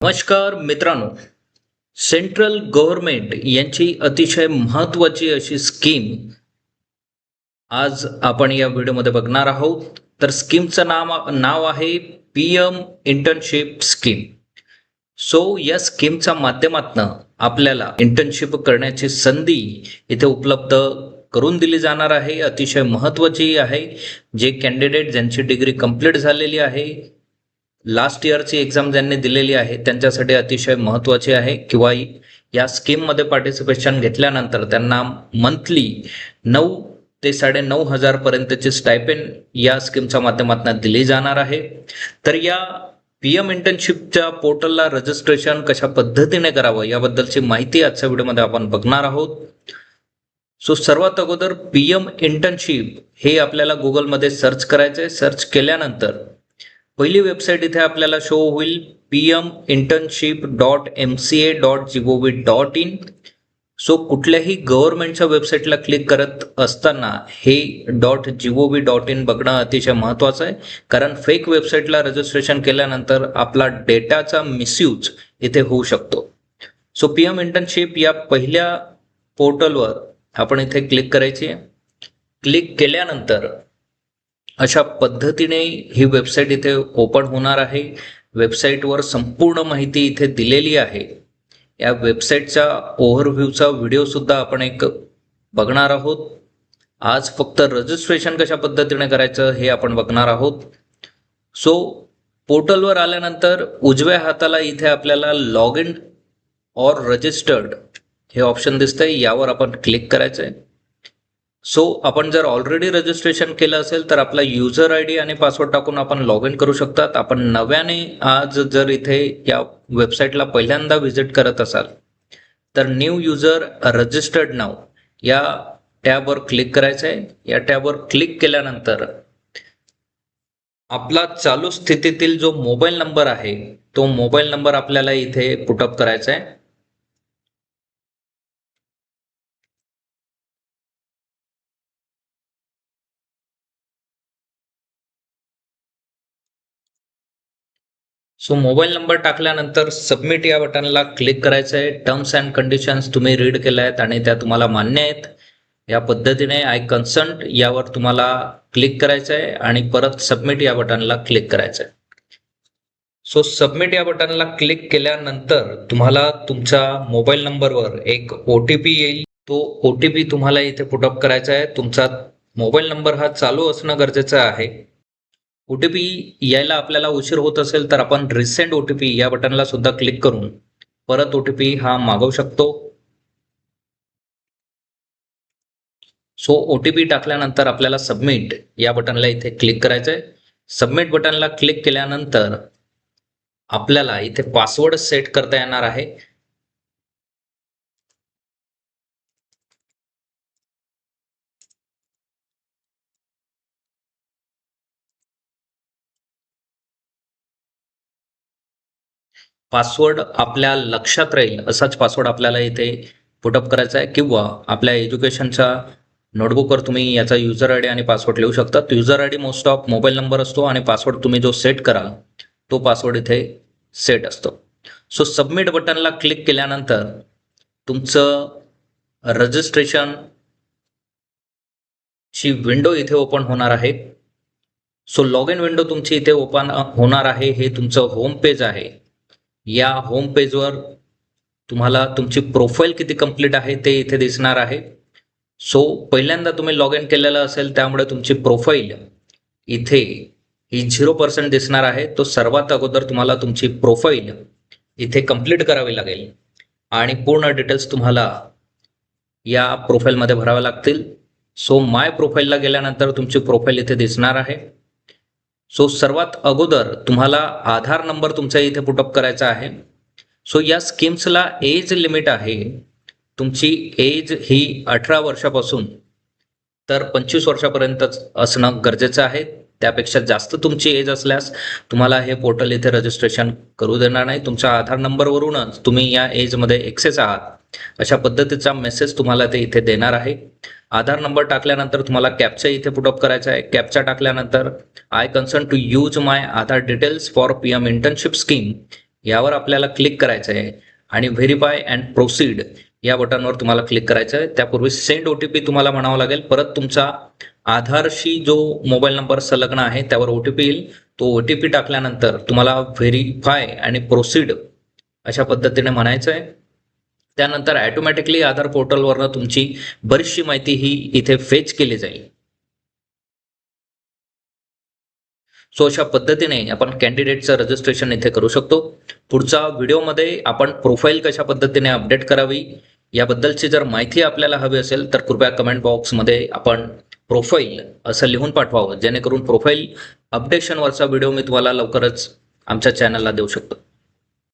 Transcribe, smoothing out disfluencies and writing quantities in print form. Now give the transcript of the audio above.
नमस्कार मित्रांनो, central government यांची अतिशय महत्त्वाची अशी स्कीम आज आपण या व्हिडिओमध्ये बघणार आहोत. तर स्कीमचं नाव आहे PM इंटर्नशिप स्कीम. या स्कीमच्या माध्यमातून आपल्याला इंटर्नशिप करण्याची संधी इथे उपलब्ध करून दिली जाणार आहे. अतिशय महत्त्वाची आहे. जे कॅन्डिडेट ज्यांची डिग्री कंप्लीट झालेली आहे, लास्ट इयरची एक्झाम ज्यांनी दिलेली आहे, त्यांच्यासाठी अतिशय महत्त्वाची आहे. किंवा या स्कीममध्ये पार्टिसिपेशन घेतल्यानंतर त्यांना मंथली 9 ते 9,500 पर्यंतची स्टायपेंड या स्कीमच्या माध्यमातून दिली जाणार आहे. तर या PM इंटर्नशिपच्या पोर्टलला रजिस्ट्रेशन कशा पद्धतीने करावं याबद्दलची माहिती आजच्या व्हिडिओमध्ये आपण बघणार आहोत. सर्वात अगोदर PM इंटर्नशिप हे आपल्याला गुगलमध्ये सर्च करायचं आहे. सर्च केल्यानंतर पहिली वेबसाईट इथे आपल्याला शो होईल pminternship.mca.gov.in. कुठल्याही गव्हर्नमेंटच्या वेबसाईटला क्लिक करत असताना हे .gov.in बघणं अतिशय महत्त्वाचं आहे, कारण फेक वेबसाईटला रजिस्ट्रेशन केल्यानंतर आपला डेटाचा मिसयूज इथे होऊ शकतो. PM इंटर्नशिप या पहिल्या पोर्टलवर आपण इथे क्लिक करायची आहे. क्लिक केल्यानंतर अशा पद्धतीने ही वेबसाईट इथे ओपन होणार आहे. वेबसाईटवर संपूर्ण माहिती इथे दिलेली आहे. या वेबसाईटचा ओव्हरव्ह्यूचा व्हिडिओ सुद्धा आपण एक बघणार आहोत. आज फक्त रजिस्ट्रेशन कशा पद्धतीने करायचं हे आपण बघणार आहोत. पोर्टलवर आल्यानंतर उजव्या हाताला इथे आपल्याला लॉग इन ऑर रजिस्टर्ड हे ऑप्शन दिसतंय. यावर आपण क्लिक करायचं आहे. आपण जर ऑलरेडी रजिस्ट्रेशन केलं असेल तर आपला युजर ID आणि पासवर्ड टाकून आपण लॉग इन करू शकतात. आपण नव्याने आज जर इथे या वेबसाईटला पहिल्यांदा व्हिजिट करत असाल तर न्यू युजर रजिस्टर्ड नाव या टॅबवर क्लिक करायचं आहे. या टॅबवर क्लिक केल्यानंतर आपला चालू स्थितीतील जो मोबाईल नंबर आहे तो मोबाईल नंबर आपल्याला इथे पुटअप करायचा आहे. मोबाईल नंबर टाकल्यानंतर सबमिट या बटनला क्लिक करायचं आहे. टर्म्स अँड कंडिशन्स तुम्ही रीड केल्या आहेत आणि त्या तुम्हाला मान्य आहेत. या पद्धतीने आय कन्संट यावर तुम्हाला क्लिक करायचं आहे आणि परत सबमिट या बटनला क्लिक करायचं आहे. सबमिट या बटनला क्लिक केल्यानंतर तुम्हाला तुमच्या मोबाईल नंबरवर एक OTP येईल. तो OTP तुम्हाला इथे पुटअप करायचा आहे. तुमचा मोबाईल नंबर हा चालू असणं गरजेचं आहे. OTP यायला आपल्याला उशीर होत असेल तर आपण रिसेंड OTP या बटनला सुद्धा क्लिक करून परत OTP हा मागवू शकतो. OTP टाकल्यानंतर आपल्याला सबमिट या बटनला इथे क्लिक करायचं आहे. सबमिट बटनला क्लिक केल्यानंतर आपल्याला इथे पासवर्ड सेट करता येणार आहे. पासवर्ड आपल्या लक्षात राहील असाच पासवर्ड आपल्याला इथे पुटअप करायचा आहे, किंवा आपल्या एज्युकेशनच्या नोटबुकवर तुम्ही याचा युजर ID आणि पासवर्ड लिहू शकता. User ID most of mobile number असतो आणि पासवर्ड तुम्ही जो सेट कराल तो पासवर्ड इथे सेट असतो. सबमिट बटनला क्लिक केल्यानंतर तुमचं रजिस्ट्रेशन ची विंडो इथे ओपन होणार आहे. लॉग इन विंडो तुमची इथे ओपन होणार आहे. हे तुमचं होम पेज आहे. या होम पेजवर तुम्हाला तुमची प्रोफाईल किती कंप्लीट आहे ते इथे दिसणार आहे. पहिल्यांदा तुम्ही लॉग इन केलेलं असेल त्यामुळे तुमची प्रोफाईल इथे ही 0% दिसणार आहे. सर्वात अगोदर तुम्हाला तुमची प्रोफाईल इथे कंप्लीट करावी लागेल आणि पूर्ण डिटेल्स तुम्हाला या प्रोफाईलमध्ये भरावे लागतील. माय प्रोफाईलला गेल्यानंतर तुमची प्रोफाईल इथे दिसणार आहे. सर्वात अगोदर तुम्हाला आधार नंबर तुमचा इथे पुटअप करायचा आहे. या स्कीम्सला एज लिमिट आहे. तुमची एज ही 18 वर्षापासून तर 25 वर्षापर्यंत असणं गरजेचं आहे. त्यापेक्षा जास्त तुमची एज असल्यास तुम्हाला हे पोर्टल इथे रजिस्ट्रेशन करू देणार नाही. तुमच्या आधार नंबरवरूनच तुम्ही या एजमध्ये एक्सेस आहात अशा पद्धतीचा मेसेज तुम्हाला ते इथे देणार आहे. आधार नंबर टाकल्यानंतर तुम्हाला कॅप्चा इथे पुटअप करायचा आहे. कॅप्चा टाकल्यानंतर I concern to use my Aadhaar details for PM internship scheme यावर आपल्याला क्लिक करायचं आहे आणि व्हेरीफाय अँड प्रोसीड या बटनवर तुम्हाला क्लिक करायचं आहे. त्यापूर्वी सेंड OTP तुम्हाला म्हणावं लागेल. परत तुमचा आधारशी जो मोबाईल नंबर संलग्न आहे त्यावर OTP येईल. तो OTP टाकल्यानंतर तुम्हाला व्हेरीफाय आणि प्रोसीड अशा पद्धतीने म्हणायचं आहे. त्यानंतर ऑटोमॅटिकली आधार पोर्टलवरनं तुमची बरीचशी माहिती ही इथे फेच केली जाईल. सो अशा पद्धतीने आपण कॅन्डिडेटचं रजिस्ट्रेशन इथे करू शकतो. पुढचा व्हिडिओमध्ये आपण प्रोफाईल कशा पद्धतीने अपडेट करावी याबद्दलची जर माहिती आपल्याला हवी असेल तर कृपया कमेंट बॉक्समध्ये आपण प्रोफाईल असं लिहून पाठवावं, जेणेकरून प्रोफाईल अपडेशनवरचा व्हिडिओ मी तुम्हाला लवकरच आमच्या चॅनलला देऊ शकतो.